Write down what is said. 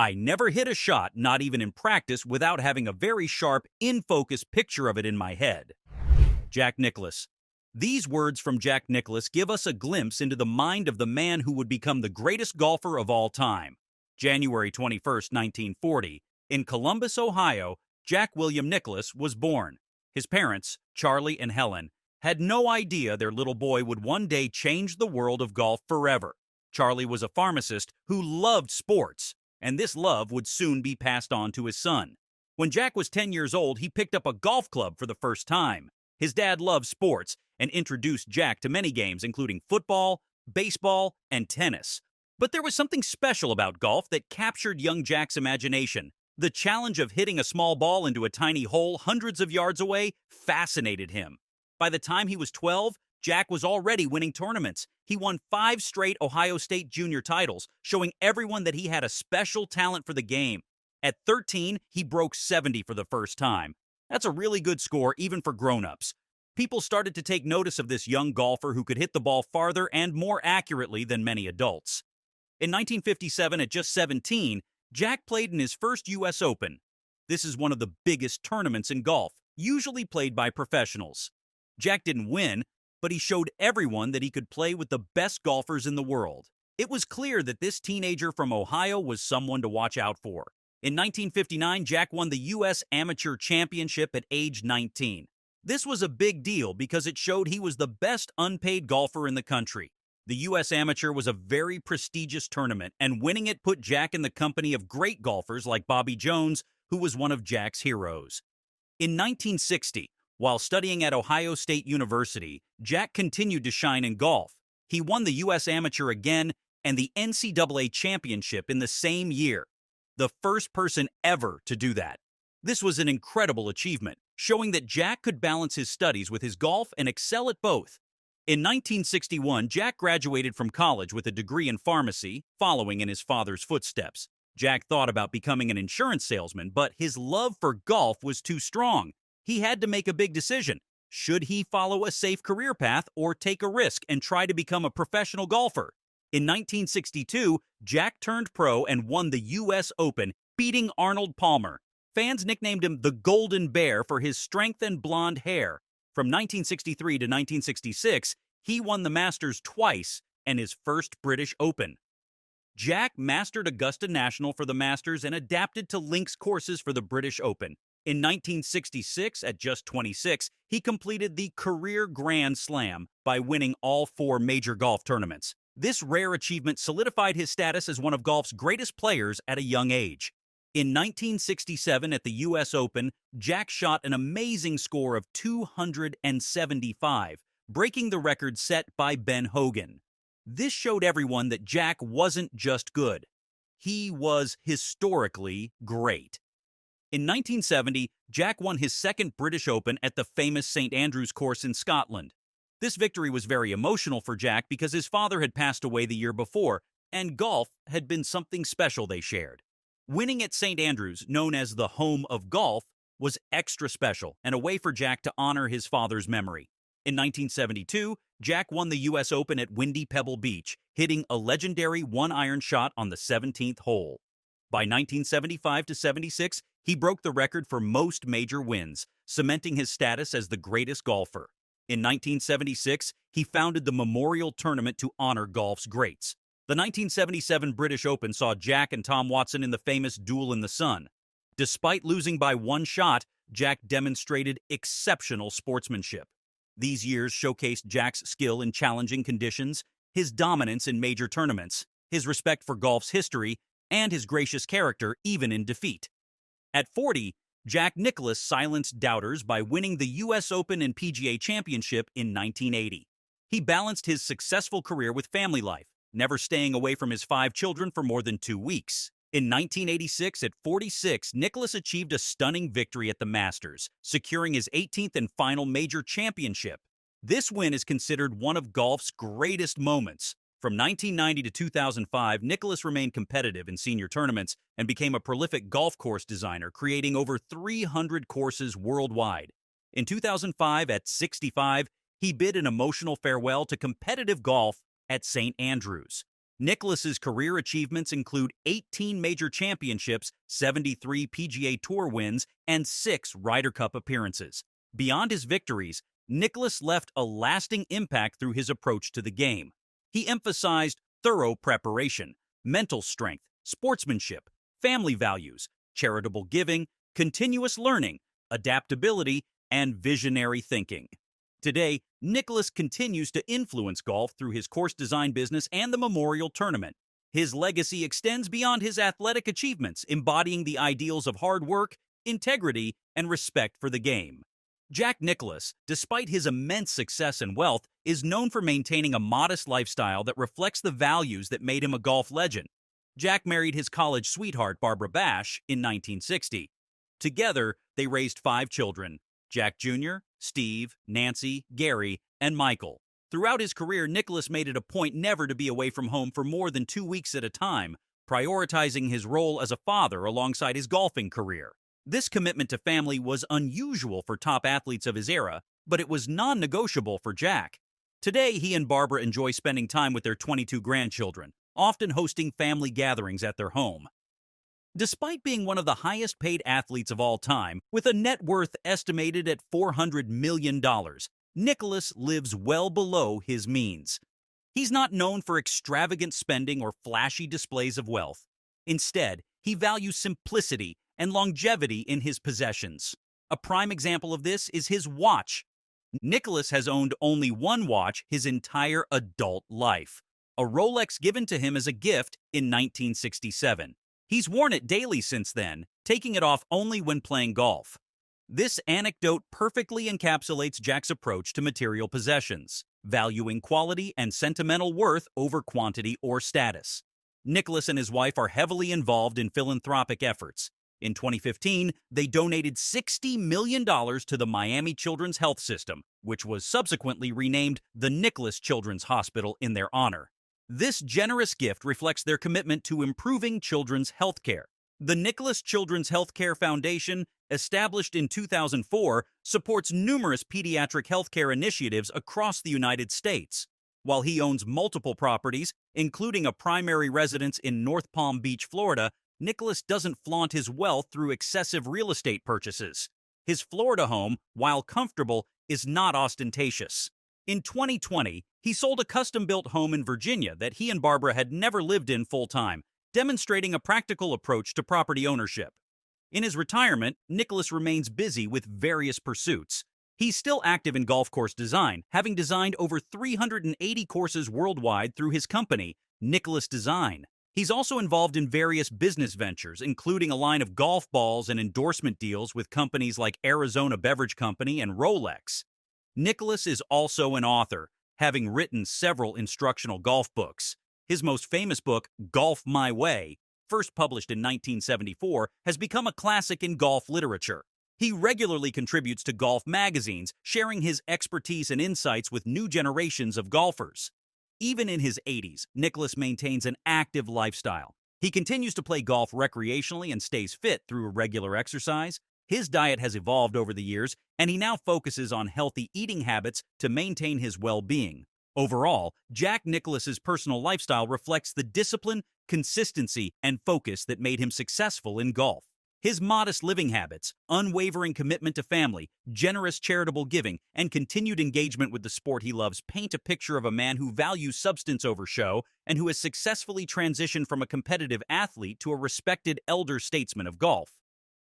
I never hit a shot, not even in practice, without having a very sharp, in-focus picture of it in my head. Jack Nicklaus. These words from Jack Nicklaus give us a glimpse into the mind of the man who would become the greatest golfer of all time. January 21st, 1940, in Columbus, Ohio, Jack William Nicklaus was born. His parents, Charlie and Helen, had no idea their little boy would one day change the world of golf forever. Charlie was a pharmacist who loved sports, and this love would soon be passed on to his son. When Jack was 10 years old, he picked up a golf club for the first time. His dad loved sports and introduced Jack to many games, including football, baseball, and tennis. But there was something special about golf that captured young Jack's imagination. The challenge of hitting a small ball into a tiny hole hundreds of yards away fascinated him. By the time he was 12, Jack was already winning tournaments. He won 5 straight Ohio State junior titles, showing everyone that he had a special talent for the game. At 13, he broke 70 for the first time. That's a really good score even for grown-ups. People started to take notice of this young golfer who could hit the ball farther and more accurately than many adults. In 1957, at just 17, Jack played in his first U.S. Open. This is one of the biggest tournaments in golf, usually played by professionals. Jack didn't win, but he showed everyone that he could play with the best golfers in the world. It was clear that this teenager from Ohio was someone to watch out for. In 1959, Jack won the U.S. Amateur Championship at age 19. This was a big deal because it showed he was the best unpaid golfer in the country. The U.S. Amateur was a very prestigious tournament, and winning it put Jack in the company of great golfers like Bobby Jones, who was one of Jack's heroes. In 1960, while studying at Ohio State University, Jack continued to shine in golf. He won the U.S. Amateur again and the NCAA Championship in the same year, the first person ever to do that. This was an incredible achievement, showing that Jack could balance his studies with his golf and excel at both. In 1961, Jack graduated from college with a degree in pharmacy, following in his father's footsteps. Jack thought about becoming an insurance salesman, but his love for golf was too strong. He had to make a big decision. Should he follow a safe career path or take a risk and try to become a professional golfer? In 1962, Jack turned pro and won the U.S. Open, beating Arnold Palmer. Fans nicknamed him the Golden Bear for his strength and blonde hair. From 1963 to 1966, he won the Masters twice and his first British Open. Jack mastered Augusta National for the Masters and adapted to links courses for the British Open. In 1966, at just 26, he completed the career Grand Slam by winning all 4 major golf tournaments. This rare achievement solidified his status as one of golf's greatest players at a young age. In 1967, at the U.S. Open, Jack shot an amazing score of 275, breaking the record set by Ben Hogan. This showed everyone that Jack wasn't just good. He was historically great. In 1970, Jack won his second British Open at the famous St. Andrews course in Scotland. This victory was very emotional for Jack because his father had passed away the year before, and golf had been something special they shared. Winning at St. Andrews, known as the home of golf, was extra special and a way for Jack to honor his father's memory. In 1972, Jack won the U.S. Open at Windy Pebble Beach, hitting a legendary 1-iron shot on the 17th hole. By 1975 to 76, he broke the record for most major wins, cementing his status as the greatest golfer. In 1976, he founded the Memorial Tournament to honor golf's greats. The 1977 British Open saw Jack and Tom Watson in the famous Duel in the Sun. Despite losing by 1 shot, Jack demonstrated exceptional sportsmanship. These years showcased Jack's skill in challenging conditions, his dominance in major tournaments, his respect for golf's history, and his gracious character even in defeat. At 40, Jack Nicklaus silenced doubters by winning the U.S. Open and PGA Championship in 1980. He balanced his successful career with family life, never staying away from his 5 children for more than 2 weeks. In 1986, at 46, Nicklaus achieved a stunning victory at the Masters, securing his 18th and final major championship. This win is considered one of golf's greatest moments. From 1990 to 2005, Nicklaus remained competitive in senior tournaments and became a prolific golf course designer, creating over 300 courses worldwide. In 2005, at 65, he bid an emotional farewell to competitive golf at St. Andrews. Nicklaus's career achievements include 18 major championships, 73 PGA Tour wins, and 6 Ryder Cup appearances. Beyond his victories, Nicklaus left a lasting impact through his approach to the game. He emphasized thorough preparation, mental strength, sportsmanship, family values, charitable giving, continuous learning, adaptability, and visionary thinking. Today, Nicklaus continues to influence golf through his course design business and the Memorial Tournament. His legacy extends beyond his athletic achievements, embodying the ideals of hard work, integrity, and respect for the game. Jack Nicklaus, despite his immense success and wealth, is known for maintaining a modest lifestyle that reflects the values that made him a golf legend. Jack married his college sweetheart, Barbara Bash, in 1960. Together, they raised 5 children: Jack Jr., Steve, Nancy, Gary, and Michael. Throughout his career, Nicklaus made it a point never to be away from home for more than 2 weeks at a time, prioritizing his role as a father alongside his golfing career. This commitment to family was unusual for top athletes of his era, but it was non-negotiable for Jack. Today, he and Barbara enjoy spending time with their 22 grandchildren, often hosting family gatherings at their home. Despite being one of the highest-paid athletes of all time, with a net worth estimated at $400 million, Nicklaus lives well below his means. He's not known for extravagant spending or flashy displays of wealth. Instead, he values simplicity and longevity in his possessions. A prime example of this is his watch. Nicklaus has owned only one watch his entire adult life, a Rolex given to him as a gift in 1967. He's worn it daily since then, taking it off only when playing golf. This anecdote perfectly encapsulates Jack's approach to material possessions, valuing quality and sentimental worth over quantity or status. Nicklaus and his wife are heavily involved in philanthropic efforts. In 2015, they donated $60 million to the Miami Children's Health System, which was subsequently renamed the Nicklaus Children's Hospital in their honor. This generous gift reflects their commitment to improving children's health care. The Nicklaus Children's Healthcare Foundation, established in 2004, supports numerous pediatric healthcare initiatives across the United States. While he owns multiple properties, including a primary residence in North Palm Beach, Florida, Nicklaus doesn't flaunt his wealth through excessive real estate purchases. His Florida home, while comfortable, is not ostentatious. In 2020, he sold a custom-built home in Virginia that he and Barbara had never lived in full-time, demonstrating a practical approach to property ownership. In his retirement, Nicklaus remains busy with various pursuits. He's still active in golf course design, having designed over 380 courses worldwide through his company, Nicklaus Design. He's also involved in various business ventures, including a line of golf balls and endorsement deals with companies like Arizona Beverage Company and Rolex. Nicklaus is also an author, having written several instructional golf books. His most famous book, Golf My Way, first published in 1974, has become a classic in golf literature. He regularly contributes to golf magazines, sharing his expertise and insights with new generations of golfers. Even in his 80s, Nicklaus maintains an active lifestyle. He continues to play golf recreationally and stays fit through regular exercise. His diet has evolved over the years, and he now focuses on healthy eating habits to maintain his well-being. Overall, Jack Nicklaus's personal lifestyle reflects the discipline, consistency, and focus that made him successful in golf. His modest living habits, unwavering commitment to family, generous charitable giving, and continued engagement with the sport he loves paint a picture of a man who values substance over show and who has successfully transitioned from a competitive athlete to a respected elder statesman of golf.